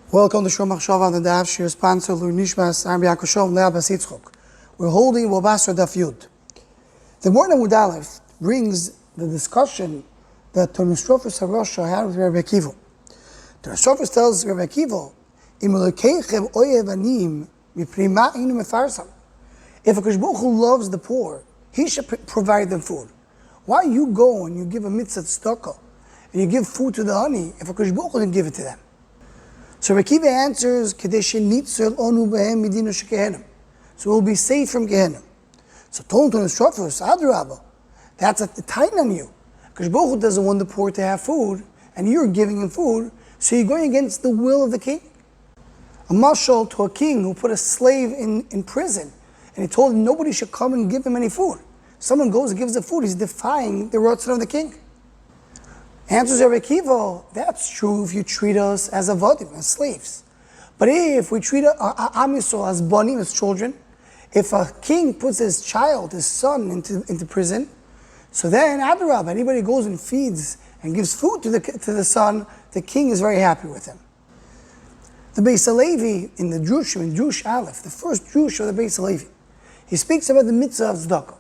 Welcome to Shom Machshava on the Daf. Shir sponsor Nishmas Rabbi Akiva. We're holding Basra Daf Yud. The morning Amud Aleph brings the discussion that Tonostrophus HaRosha had with Rabbi Akiva. Tonostrophus tells Rabbi Akiva, if a Kosh Baruch Hu loves the poor, he should provide them food. Why you go and you give a mitzvah tzedakah and you give food to the honey if a Kosh Baruch Hu didn't give it to them? So Rabbi Akiva answers, so we'll be safe from Gehenna. So told to the Tonostrophus, Adrabah, that's a tighten on you. Because Baruch Hu doesn't want the poor to have food, and you're giving him food, so you're going against the will of the king. A mashal to a king who put a slave in prison, and he told him nobody should come and give him any food. Someone goes and gives the food, he's defying the ratzon of the king. Answers Rabbi Akiva, that's true if you treat us as avadim, as slaves. But if we treat Am Yisrael as banim, as children, if a king puts his child, his son, into prison, so then Adarab, anybody goes and feeds and gives food to the son, the king is very happy with him. The Beis Halevi in the Jewish Aleph, the first Jewish of the Beis Halevi, he speaks about the mitzvah of tzedakah,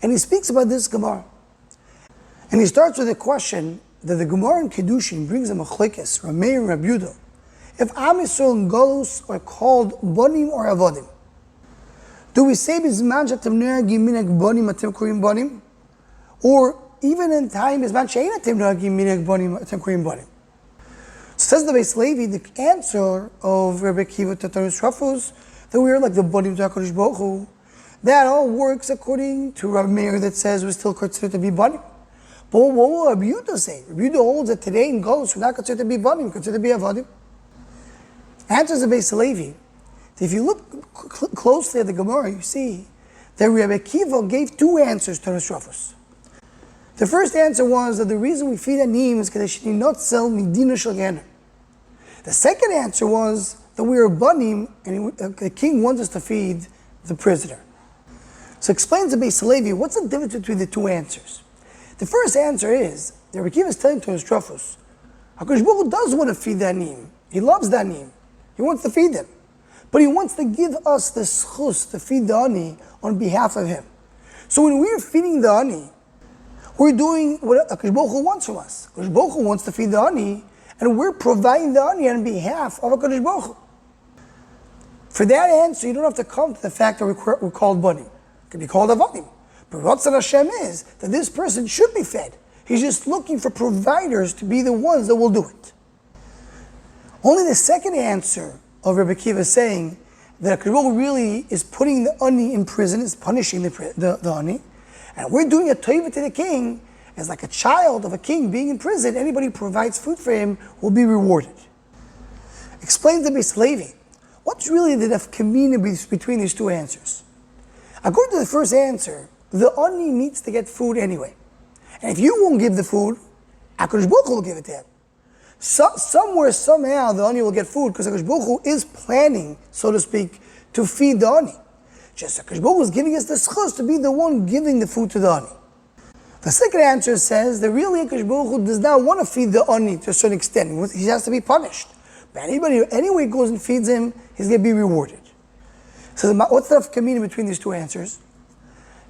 and he speaks about this Gemara. And he starts with a question that the Gemara in Kedushin brings a machlekes, Ramei and Rabbi Yudah, if Am Yisrael and Golus are called banim or avodim. Do we say bizman she'atem noagim minhag banim atem korim banim? Or even in time bizman she'ein atem noagim minhag banim atem korim banim? So says the Beis Halevi, the answer of Rabbi Akiva to Tonostrophus, that we are like the banim to HaKadosh Baruch Hu, that all works according to Rabbi Meir that says we're still considered to be banim. But what will Rabbi Yudah say? Rabbi Yudah holds that today in Golus we're not considered to be banim, considered to be avodim. Answers the Beis Halevi. If you look closely at the Gemara, you see that Rabbi Akiva gave two answers to Tonostrophus. The first answer was that the reason we feed anim is because they should not sell midina shel Gehenna. The second answer was that we are banim and the king wants us to feed the prisoner. So explains the Beis Halevi, what's the difference between the two answers? The first answer is that Rabbi Akiva is telling Tonostrophus, HaKadosh Baruch Hu does want to feed the anim. He loves the anim. He wants to feed them. But he wants to give us the schus to feed the honey on behalf of him. So when we're feeding the honey, we're doing what HaKadosh Baruch Hu wants from us. HaKadosh Baruch Hu wants to feed the honey, and we're providing the honey on behalf of HaKadosh Baruch Hu. For that answer, you don't have to come to the fact that we're called banim. It can be called avodim. But Ratzon Hashem is that this person should be fed. He's just looking for providers to be the ones that will do it. Only the second answer of Rabbi Akiva is saying that HaKadosh Baruch Hu really is putting the honey in prison, is punishing the honey, and we're doing a tova to the king as like a child of a king being in prison. Anybody who provides food for him will be rewarded. Explain to Beis Halevi, what's really the nafkamina between these two answers? According to the first answer, the honey needs to get food anyway. And if you won't give the food, HaKadosh Baruch Hu will give it to him. Somewhere, somehow, the honey will get food because HaKadosh Baruch Hu is planning, so to speak, to feed the honey. Just HaKadosh Baruch Hu is giving us the schus to be the one giving the food to the honey. The second answer says that really HaKadosh Baruch Hu does not want to feed the honey to a certain extent. He has to be punished. But anybody who anyway goes and feeds him, he's going to be rewarded. So what's the nafkamina between these two answers?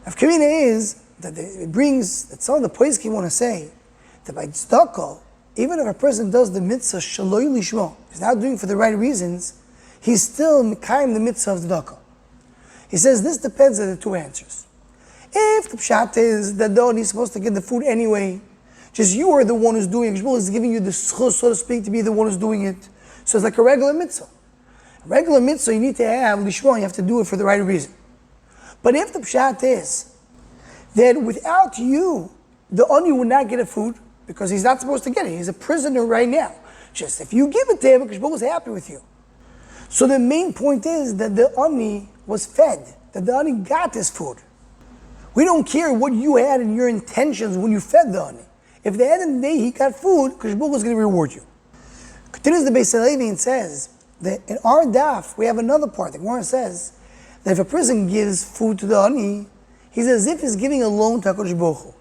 Nafkamina is that it brings, that some of the poskim want to say, that by tzedakah, even if a person does the mitzvah shaloi lishmo, he's not doing it for the right reasons, he's still mekayim the mitzvah of tzedakah. He says this depends on the two answers. If the pshat is that the honey is supposed to get the food anyway, just you are the one who's doing it, is giving you the schus, so to speak, to be the one who's doing it. So it's like a regular mitzvah. A regular mitzvah you need to have lishmo, you have to do it for the right reason. But if the pshat is that without you, the honey would not get a food, because he's not supposed to get it. He's a prisoner right now. Just if you give it to him, because Baruch Hu is happy with you. So the main point is that the honey was fed, that the honey got his food. We don't care what you had in your intentions when you fed the honey. If at the end of the day he got food, because Baruch Hu is going to reward you. Continues the Beis Halevi and says that in our daf we have another part. The Gemara says that if a person gives food to the honey, he's as if he's giving a loan to HaKadosh Baruch Hu.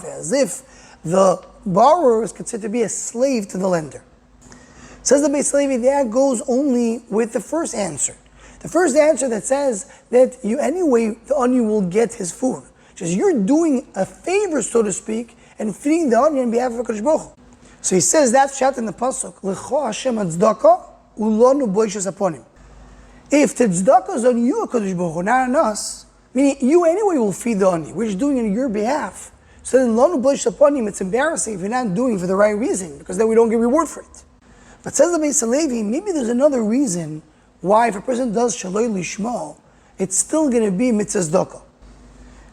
As if the borrower is considered to be a slave to the lender. Says the Beis Levi, that goes only with the first answer. The first answer that says that you anyway, the ani will get his food. Says you're doing a favor, so to speak, and feeding the ani on behalf of HaKadosh Baruch Hu. So he says that shot in the pasuk, L'cho Hashem tzedakah ulonu boishes aponim. If the tzedakah is on you, HaKadosh Baruch Hu, not on us, meaning you anyway will feed the ani, we're just doing it on your behalf. So then lonu boishes aponim, it's embarrassing if you're not doing it for the right reason, because then we don't get reward for it. But says the Beis Levi, maybe there's another reason why if a person does shaloi lishmo, it's still going to be mitzvah tzedakah.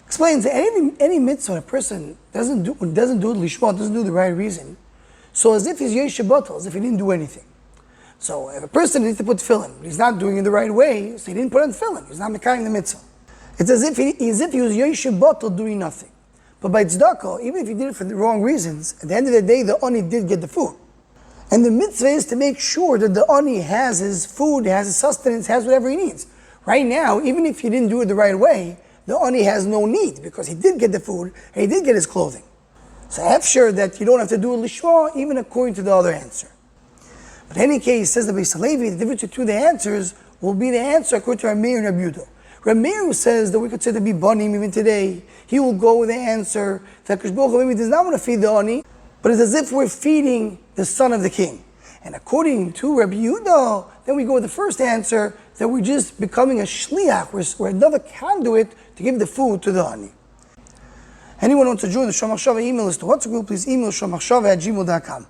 Explains that any mitzvah a person doesn't do it lishmo, doesn't do the right reason, so as if he's yesh batal, as if he didn't do anything. So if a person needs to put tefillin, he's not doing it the right way, so he didn't put on tefillin, he's not mekayim the mitzvah. It's as if he was yesh batal doing nothing. But by tzedakah, even if he did it for the wrong reasons, at the end of the day, the ani did get the food. And the mitzvah is to make sure that the ani has his food, has his sustenance, has whatever he needs. Right now, even if he didn't do it the right way, the ani has no need because he did get the food and he did get his clothing. So I'm sure that you don't have to do it lishma, even according to the other answer. But in any case, says the Beis Levi, the difference between the answers will be the answer according to Rabbi and Rabbi Yehuda. Rabbi Meir says that we could say to be banim even today, he will go with the answer that HaKadosh Baruch Hu maybe does not want to feed the ani, but it's as if we're feeding the son of the king. And according to Rabbi Yehuda, then we go with the first answer, that we're just becoming a shliach, we're another conduit to give the food to the ani. Anyone wants to join the Shomachshava email list to WhatsApp group, please email shomachshava@gmail.com.